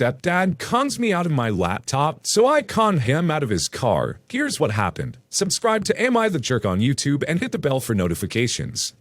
stepdad cons me out of my laptop, so I con him out of his car. Here's what happened. Subscribe to Am I the Jerk on YouTube and hit the bell for notifications.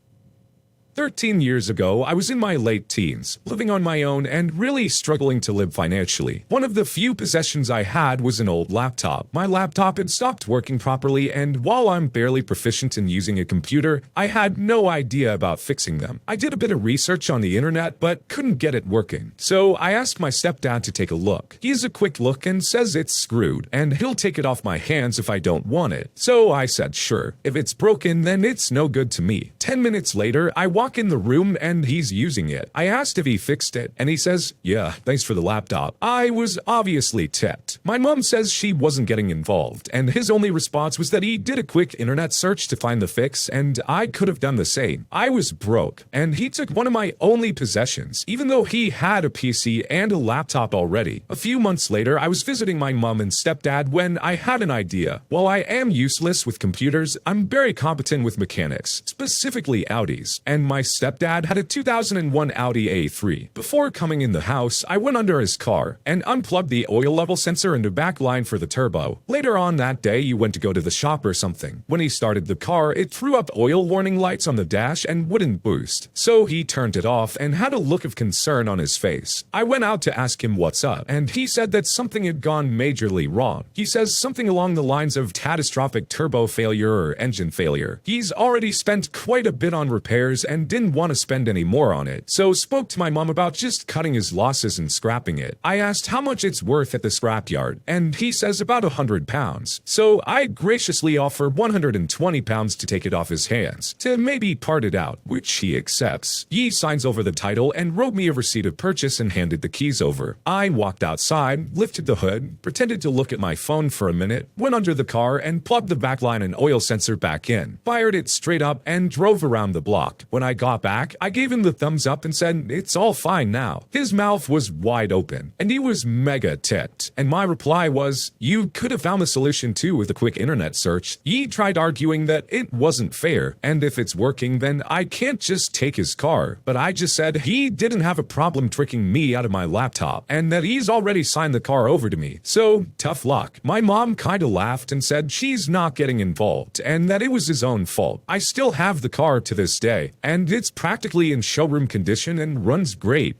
13 years ago, I was in my late teens, living on my own and really struggling to live financially. One of the few possessions I had was an old laptop. My laptop had stopped working properly, and while I'm barely proficient in using a computer, I had no idea about fixing them. I did a bit of research on the internet, but couldn't get it working. So I asked my stepdad to take a look. He has a quick look and says it's screwed, and he'll take it off my hands if I don't want it. So I said sure. If it's broken, then it's no good to me. 10 minutes later, I walk in the room and he's using it. I asked if he fixed it, and he says, yeah, thanks for the laptop. I was obviously tipped. My mom says she wasn't getting involved, and his only response was that he did a quick internet search to find the fix, and I could have done the same. I was broke, and he took one of my only possessions, even though he had a PC and a laptop already. A few months later, I was visiting my mom and stepdad when I had an idea. While I am useless with computers, I'm very competent with mechanics, specifically Audis, and my stepdad had a 2001 Audi A3. Before coming in the house, I went under his car and unplugged the oil level sensor and the back line for the turbo. Later on that day, you went to go to the shop or something. When he started the car, it threw up oil warning lights on the dash and wouldn't boost. So he turned it off and had a look of concern on his face. I went out to ask him what's up, and he said that something had gone majorly wrong. He says something along the lines of catastrophic turbo failure or engine failure. He's already spent quite a bit on repairs and didn't want to spend any more on it, so spoke to my mom about just cutting his losses and scrapping it. I asked how much it's worth at the scrapyard, and he says about £100. So I graciously offer £120 to take it off his hands, to maybe part it out, which he accepts. He signs over the title and wrote me a receipt of purchase and handed the keys over. I walked outside, lifted the hood, pretended to look at my phone for a minute, went under the car and plugged the backline and oil sensor back in, fired it straight up and drove around the block. When I got back, I gave him the thumbs up and said, it's all fine now. His mouth was wide open, and he was mega ticked. And my reply was, you could have found the solution too with a quick internet search. He tried arguing that it wasn't fair, and if it's working, then I can't just take his car. But I just said he didn't have a problem tricking me out of my laptop, and that he's already signed the car over to me. So, tough luck. My mom kinda laughed and said she's not getting involved, and that it was his own fault. I still have the car to this day, and it's practically in showroom condition and runs great.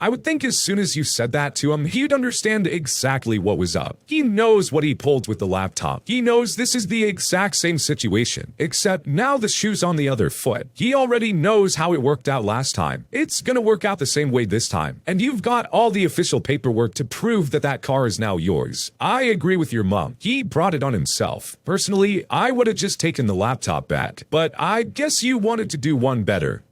I would think as soon as you said that to him, he'd understand exactly what was up. He knows what he pulled with the laptop. He knows this is the exact same situation, except now the shoe's on the other foot. He already knows how it worked out last time. It's gonna work out the same way this time. And you've got all the official paperwork to prove that that car is now yours. I agree with your mom. He brought it on himself. Personally, I would have just taken the laptop back, but I guess you wanted to do one better.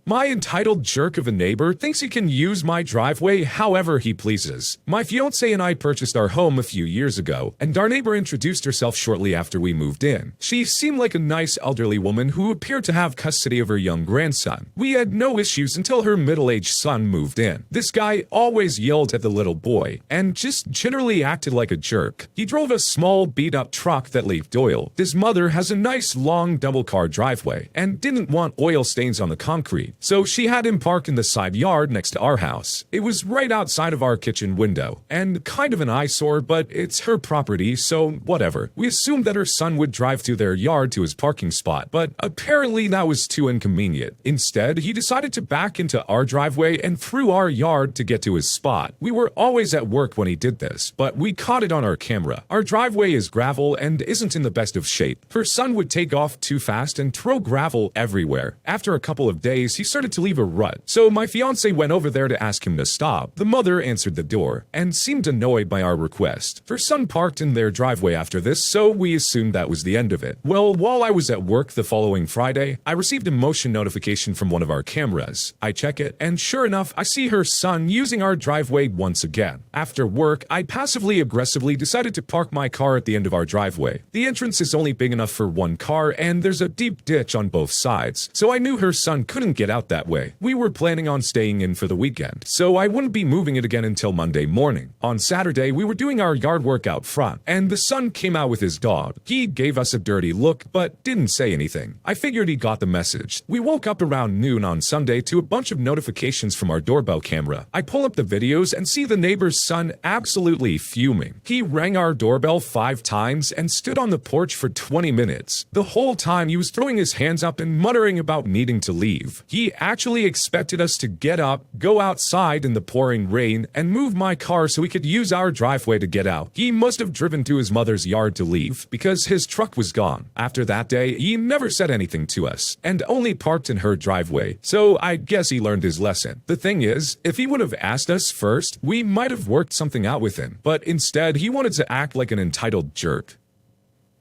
My entitled jerk of a neighbor thinks he can use my driveway however he pleases. My fiancé and I purchased our home a few years ago, and our neighbor introduced herself shortly after we moved in. She seemed like a nice elderly woman who appeared to have custody of her young grandson. We had no issues until her middle-aged son moved in. This guy always yelled at the little boy, and just generally acted like a jerk. He drove a small beat-up truck that leaked oil. His mother has a nice long double-car driveway, and didn't want oil stains on the concrete. So she had him park in the side yard next to our house. It was right outside of our kitchen window, and kind of an eyesore, but it's her property, so whatever. We assumed that her son would drive through their yard to his parking spot, but apparently that was too inconvenient. Instead, he decided to back into our driveway and through our yard to get to his spot. We were always at work when he did this, but we caught it on our camera. Our driveway is gravel and isn't in the best of shape. Her son would take off too fast and throw gravel everywhere. After a couple of days, he started to leave a rut, so my fiancé went over there to ask him to stop. The mother answered the door and seemed annoyed by our request. Her son parked in their driveway after this, so we assumed that was the end of it. Well, while I was at work the following Friday, I received a motion notification from one of our cameras. I check it, and sure enough, I see her son using our driveway once again. After work, I passively-aggressively decided to park my car at the end of our driveway. The entrance is only big enough for one car, and there's a deep ditch on both sides, so I knew her son couldn't get out that way. We were planning on staying in for the weekend, so I wouldn't be moving it again until Monday morning. On Saturday, we were doing our yard work out front, and the son came out with his dog. He gave us a dirty look, but didn't say anything. I figured he got the message. We woke up around noon on Sunday to a bunch of notifications from our doorbell camera. I pull up the videos and see the neighbor's son absolutely fuming. He rang our doorbell 5 times and stood on the porch for 20 minutes. The whole time he was throwing his hands up and muttering about needing to leave. He actually expected us to get up, go outside in the pouring rain, and move my car so he could use our driveway to get out. He must have driven to his mother's yard to leave because his truck was gone. After that day, he never said anything to us and only parked in her driveway. So I guess he learned his lesson. The thing is, if he would have asked us first, we might have worked something out with him. But instead, he wanted to act like an entitled jerk.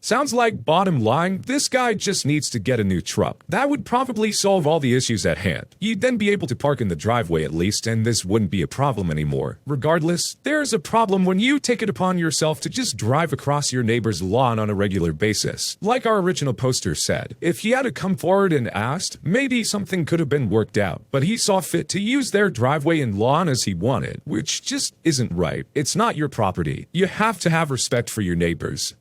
Sounds like, bottom line, this guy just needs to get a new truck. That would probably solve all the issues at hand. You'd then be able to park in the driveway at least, and this wouldn't be a problem anymore. Regardless, there's a problem when you take it upon yourself to just drive across your neighbor's lawn on a regular basis. Like our original poster said, if he had come forward and asked, maybe something could have been worked out. But he saw fit to use their driveway and lawn as he wanted, which just isn't right. It's not your property. You have to have respect for your neighbors.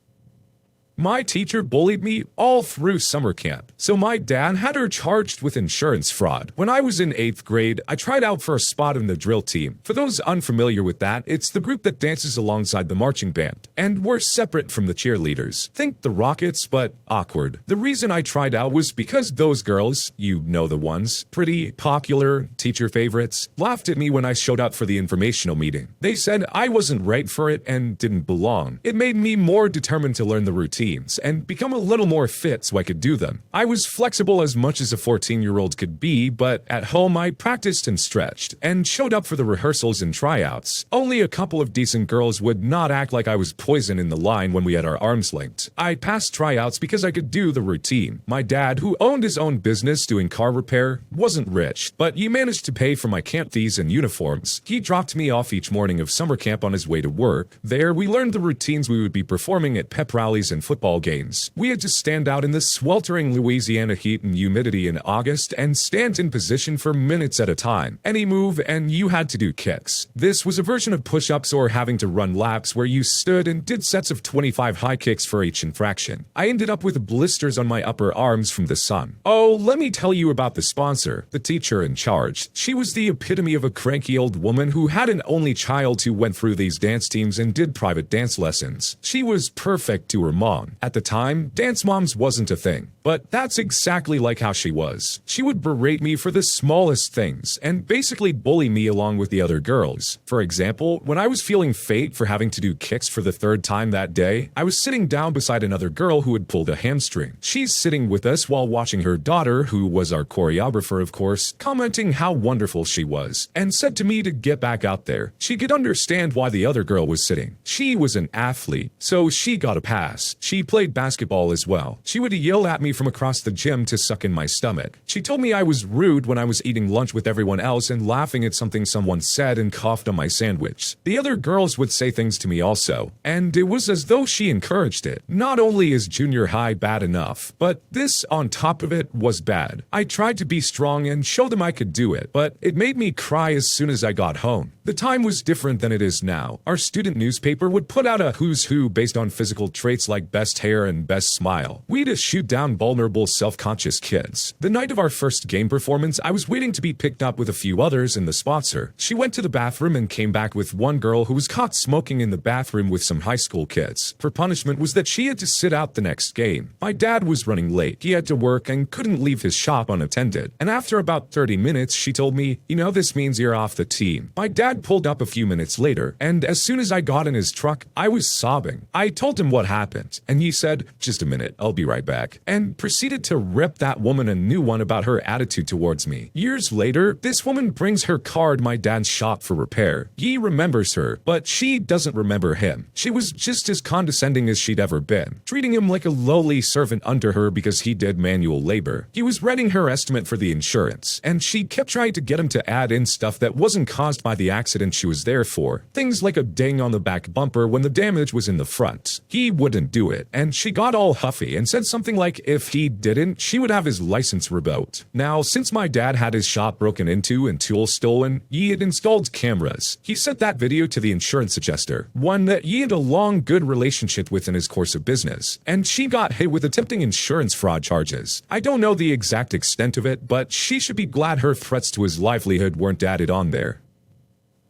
My teacher bullied me all through summer camp, so my dad had her charged with insurance fraud. When I was in 8th grade, I tried out for a spot in the drill team. For those unfamiliar with that, it's the group that dances alongside the marching band, and we're separate from the cheerleaders. Think the Rockets, but awkward. The reason I tried out was because those girls, you know the ones, pretty popular, teacher favorites, laughed at me when I showed up for the informational meeting. They said I wasn't right for it and didn't belong. It made me more determined to learn the routine and become a little more fit so I could do them. I was flexible as much as a 14-year-old could be, but at home I practiced and stretched, and showed up for the rehearsals and tryouts. Only a couple of decent girls would not act like I was poison in the line when we had our arms linked. I passed tryouts because I could do the routine. My dad, who owned his own business doing car repair, wasn't rich, but he managed to pay for my camp fees and uniforms. He dropped me off each morning of summer camp on his way to work. There, we learned the routines we would be performing at pep rallies and football games. We had to stand out in the sweltering Louisiana heat and humidity in August and stand in position for minutes at a time. Any move and you had to do kicks. This was a version of push-ups or having to run laps where you stood and did sets of 25 high kicks for each infraction. I ended up with blisters on my upper arms from the sun. Oh, let me tell you about the sponsor, the teacher in charge. She was the epitome of a cranky old woman who had an only child who went through these dance teams and did private dance lessons. She was perfect to her mom. At the time, dance moms wasn't a thing, but that's exactly like how she was. She would berate me for the smallest things and basically bully me along with the other girls. For example, when I was feeling fate for having to do kicks for the 3rd time that day, I was sitting down beside another girl who had pulled a hamstring. She's sitting with us while watching her daughter, who was our choreographer of course, commenting how wonderful she was, and said to me to get back out there. She could understand why the other girl was sitting. She was an athlete, so she got a pass. She played basketball as well. She would yell at me from across the gym to suck in my stomach. She told me I was rude when I was eating lunch with everyone else and laughing at something someone said and coughed on my sandwich. The other girls would say things to me also, and it was as though she encouraged it. Not only is junior high bad enough, but this on top of it was bad. I tried to be strong and show them I could do it, but it made me cry as soon as I got home. The time was different than it is now. Our student newspaper would put out a who's who based on physical traits like best hair and best smile. We'd shoot down vulnerable, self-conscious kids. The night of our first game performance, I was waiting to be picked up with a few others and the sponsor. She went to the bathroom and came back with one girl who was caught smoking in the bathroom with some high school kids. Her punishment was that she had to sit out the next game. My dad was running late. He had to work and couldn't leave his shop unattended. And after about 30 minutes, she told me, "You know, this means you're off the team." My dad pulled up a few minutes later, and as soon as I got in his truck, I was sobbing. I told him what happened, and he said, "Just a minute, I'll be right back," and proceeded to rip that woman a new one about her attitude towards me. Years later, this woman brings her car to my dad's shop for repair. He remembers her, but she doesn't remember him. She was just as condescending as she'd ever been, treating him like a lowly servant under her because he did manual labor. He was writing her estimate for the insurance, and she kept trying to get him to add in stuff that wasn't caused by the accident she was there for. Things like a ding on the back bumper when the damage was in the front. He wouldn't do it. it, and she got all huffy and said something like if he didn't, she would have his license revoked. Now, since my dad had his shop broken into and tools stolen, he had installed cameras. He sent that video to the insurance adjuster, one that he had a long good relationship with in his course of business, and she got hit with attempting insurance fraud charges. I don't know the exact extent of it, but she should be glad her threats to his livelihood weren't added on there.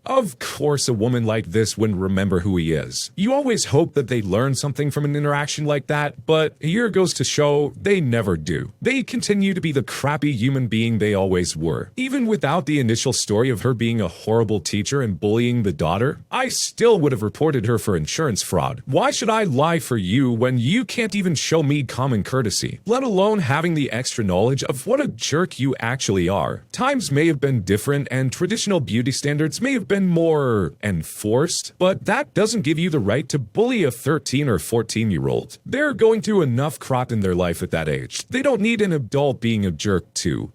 Of course, a woman like this wouldn't remember who he is. You always hope that they learn something from an interaction like that, but here goes to show they never do. They continue to be the crappy human being they always were. Even without the initial story of her being a horrible teacher and bullying the daughter, I still would have reported her for insurance fraud. Why should I lie for you when you can't even show me common courtesy, let alone having the extra knowledge of what a jerk you actually are? Times may have been different and traditional beauty standards may have been more enforced, but that doesn't give you the right to bully a 13 or 14-year-old. They're going through enough crap in their life at that age. They don't need an adult being a jerk too.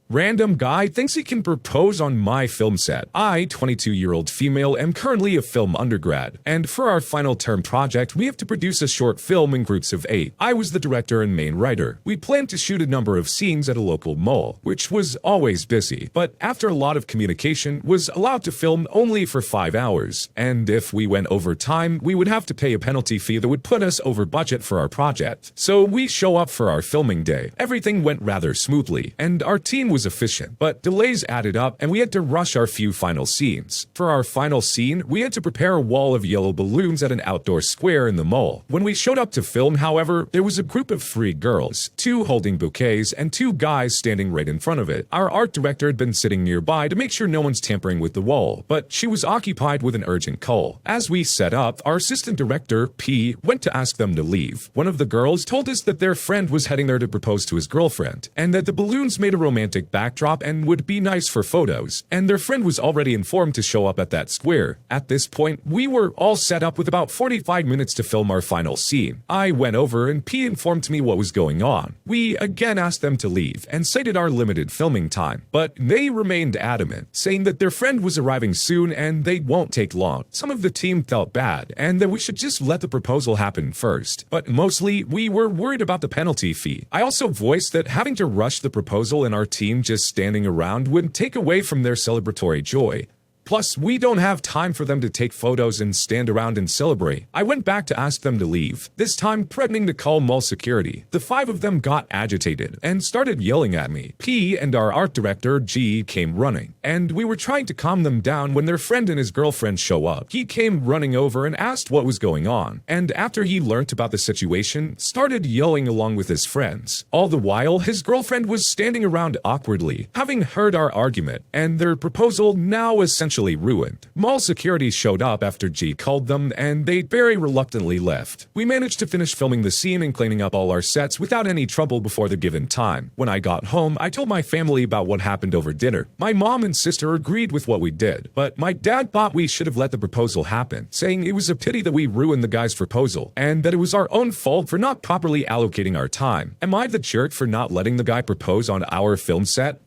Random guy thinks he can propose on my film set. I, 22-year-old female, am currently a film undergrad, and for our final term project, we have to produce a short film in groups of 8. I was the director and main writer. We planned to shoot a number of scenes at a local mall, which was always busy, but after a lot of communication, was allowed to film only for 5 hours, and if we went over time, we would have to pay a penalty fee that would put us over budget for our project. So we show up for our filming day. Everything went rather smoothly, and our team was efficient, but delays added up and we had to rush our few final scenes. For our final scene, we had to prepare a wall of yellow balloons at an outdoor square in the mall. When we showed up to film, however, there was a group of 3 girls, 2 holding bouquets and 2 guys standing right in front of it. Our art director had been sitting nearby to make sure no one's tampering with the wall, but she was occupied with an urgent call. As we set up, our assistant director, P, went to ask them to leave. One of the girls told us that their friend was heading there to propose to his girlfriend, and that the balloons made a romantic backdrop and would be nice for photos, and their friend was already informed to show up at that square. At this point, we were all set up with about 45 minutes to film our final scene. I went over and P informed me what was going on. We again asked them to leave and cited our limited filming time, but they remained adamant, saying that their friend was arriving soon and they won't take long. Some of the team felt bad and that we should just let the proposal happen first, but mostly we were worried about the penalty fee. I also voiced that having to rush the proposal and our team just standing around would take away from their celebratory joy. Plus, we don't have time for them to take photos and stand around and celebrate. I went back to ask them to leave, this time threatening to call mall security. The 5 of them got agitated and started yelling at me. P and our art director, G, came running, and we were trying to calm them down when their friend and his girlfriend show up. He came running over and asked what was going on, and after he learnt about the situation, started yelling along with his friends. All the while, his girlfriend was standing around awkwardly, having heard our argument, and their proposal now essentially ruined. Mall security showed up after G called them, and they very reluctantly left. We managed to finish filming the scene and cleaning up all our sets without any trouble before the given time. When I got home, I told my family about what happened over dinner. My mom and sister agreed with what we did, but my dad thought we should have let the proposal happen, saying it was a pity that we ruined the guy's proposal, and that it was our own fault for not properly allocating our time. Am I the jerk for not letting the guy propose on our film set?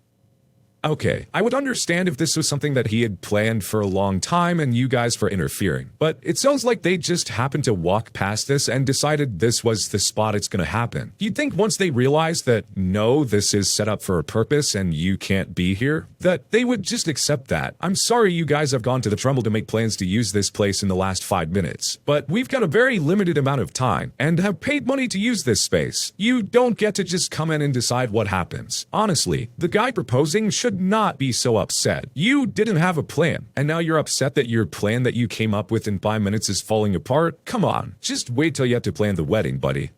Okay, I would understand if this was something that he had planned for a long time and you guys for interfering, but it sounds like they just happened to walk past this and decided this was the spot it's gonna happen. You'd think once they realized that, no, this is set up for a purpose and you can't be here, that they would just accept that. I'm sorry you guys have gone to the trouble to make plans to use this place in the last 5 minutes, but we've got a very limited amount of time and have paid money to use this space. You don't get to just come in and decide what happens. Honestly, the guy proposing should not be so upset. You didn't have a plan, and now you're upset that your plan that you came up with in 5 minutes is falling apart? Come on, just wait till you have to plan the wedding, buddy.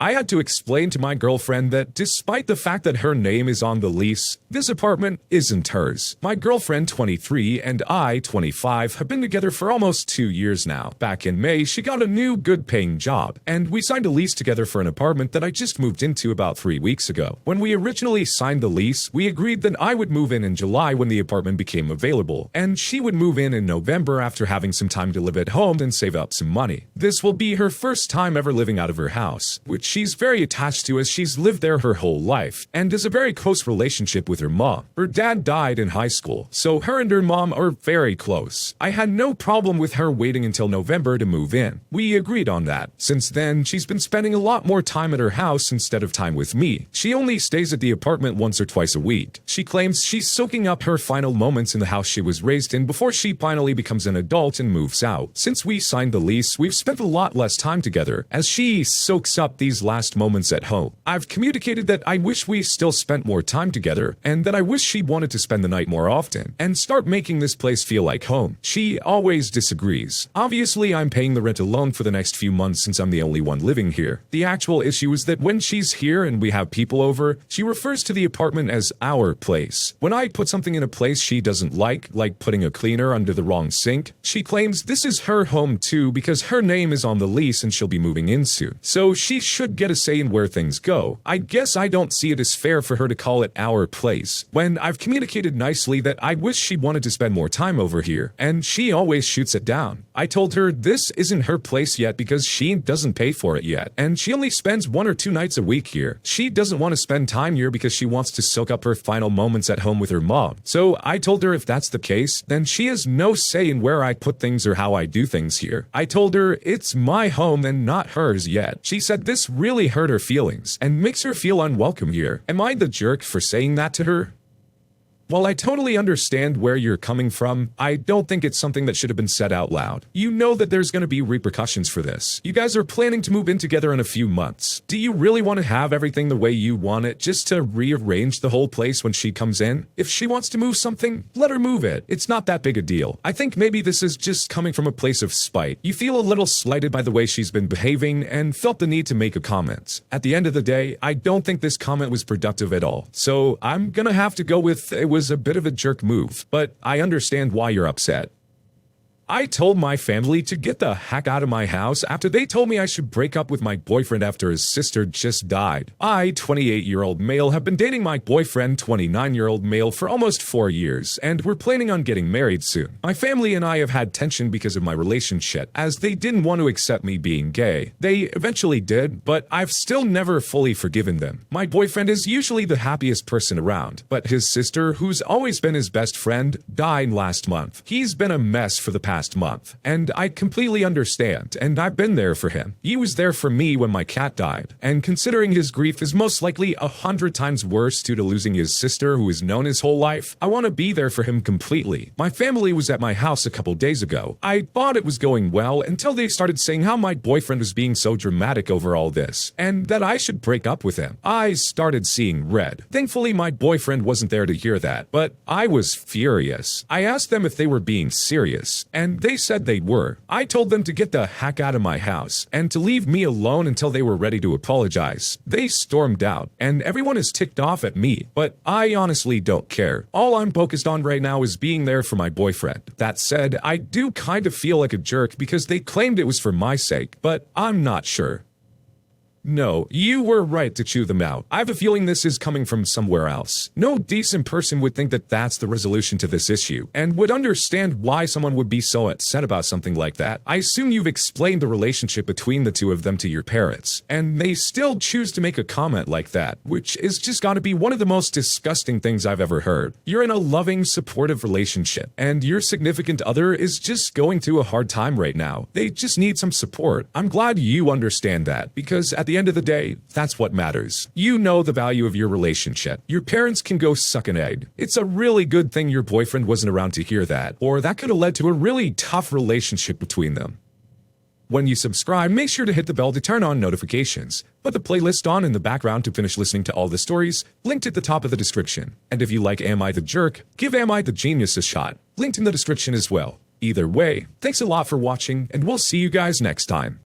I had to explain to my girlfriend that despite the fact that her name is on the lease, this apartment isn't hers. My girlfriend, 23, and I, 25, have been together for almost 2 years now. Back in May, she got a new good-paying job, and we signed a lease together for an apartment that I just moved into about 3 weeks ago. When we originally signed the lease, we agreed that I would move in July when the apartment became available, and she would move in November after having some time to live at home and save up some money. This will be her first time ever living out of her house, which she's very attached to us. She's lived there her whole life and has a very close relationship with her mom. Her dad died in high school, so her and her mom are very close. I had no problem with her waiting until November to move in. We agreed on that. Since then, she's been spending a lot more time at her house instead of time with me. She only stays at the apartment once or twice a week. She claims she's soaking up her final moments in the house she was raised in before she finally becomes an adult and moves out. Since we signed the lease, we've spent a lot less time together as she soaks up these last moments at home. I've communicated that I wish we still spent more time together and that I wish she wanted to spend the night more often and start making this place feel like home. She always disagrees. Obviously, I'm paying the rent alone for the next few months since I'm the only one living here. The actual issue is that when she's here and we have people over, she refers to the apartment as our place. When I put something in a place she doesn't like putting a cleaner under the wrong sink, she claims this is her home too because her name is on the lease and she'll be moving in soon. So she should get a say in where things go. I guess I don't see it as fair for her to call it our place when I've communicated nicely that I wish she wanted to spend more time over here, and she always shoots it down. I told her this isn't her place yet because she doesn't pay for it yet, and she only spends 1 or 2 nights a week here. She doesn't want to spend time here because she wants to soak up her final moments at home with her mom. So I told her if that's the case, then she has no say in where I put things or how I do things here. I told her it's my home and not hers yet. She said this really hurt her feelings and makes her feel unwelcome here. Am I the jerk for saying that to her? While I totally understand where you're coming from, I don't think it's something that should have been said out loud. You know that there's going to be repercussions for this. You guys are planning to move in together in a few months. Do you really want to have everything the way you want it just to rearrange the whole place when she comes in? If she wants to move something, let her move it. It's not that big a deal. I think maybe this is just coming from a place of spite. You feel a little slighted by the way she's been behaving and felt the need to make a comment. At the end of the day, I don't think this comment was productive at all. So I'm gonna have to go with it was a bit of a jerk move, but I understand why you're upset. I told my family to get the heck out of my house after they told me I should break up with my boyfriend after his sister just died. I, 28-year-old male, have been dating my boyfriend, 29-year-old male, for almost 4 years, and we're planning on getting married soon. My family and I have had tension because of my relationship, as they didn't want to accept me being gay. They eventually did, but I've still never fully forgiven them. My boyfriend is usually the happiest person around, but his sister, who's always been his best friend, died last month. He's been a mess for the past month, and I completely understand, and I've been there for him. He was there for me when my cat died, and considering his grief is most likely 100 times worse due to losing his sister who is known his whole life, I want to be there for him completely. My family was at my house a couple days ago. I thought it was going well until they started saying how my boyfriend was being so dramatic over all this, and that I should break up with him. I started seeing red. Thankfully, my boyfriend wasn't there to hear that, but I was furious. I asked them if they were being serious, and they said they were. I told them to get the heck out of my house and to leave me alone until they were ready to apologize. They stormed out, and everyone is ticked off at me, but I honestly don't care. All I'm focused on right now is being there for my boyfriend. That said, I do kind of feel like a jerk because they claimed it was for my sake, but I'm not sure. No, you were right to chew them out. I have a feeling this is coming from somewhere else. No decent person would think that that's the resolution to this issue, and would understand why someone would be so upset about something like that. I assume you've explained the relationship between the two of them to your parents, and they still choose to make a comment like that, which is just gotta be one of the most disgusting things I've ever heard. You're in a loving, supportive relationship, and your significant other is just going through a hard time right now. They just need some support. I'm glad you understand that, because at the end of the day, that's what matters. You know the value of your relationship. Your parents can go suck an egg. It's a really good thing your boyfriend wasn't around to hear that, or that could have led to a really tough relationship between them. When you subscribe, make sure to hit the bell to turn on notifications. Put the playlist on in the background to finish listening to all the stories, linked at the top of the description. And if you like Am I the Jerk, give Am I the Genius a shot, linked in the description as well. Either way, thanks a lot for watching, and we'll see you guys next time.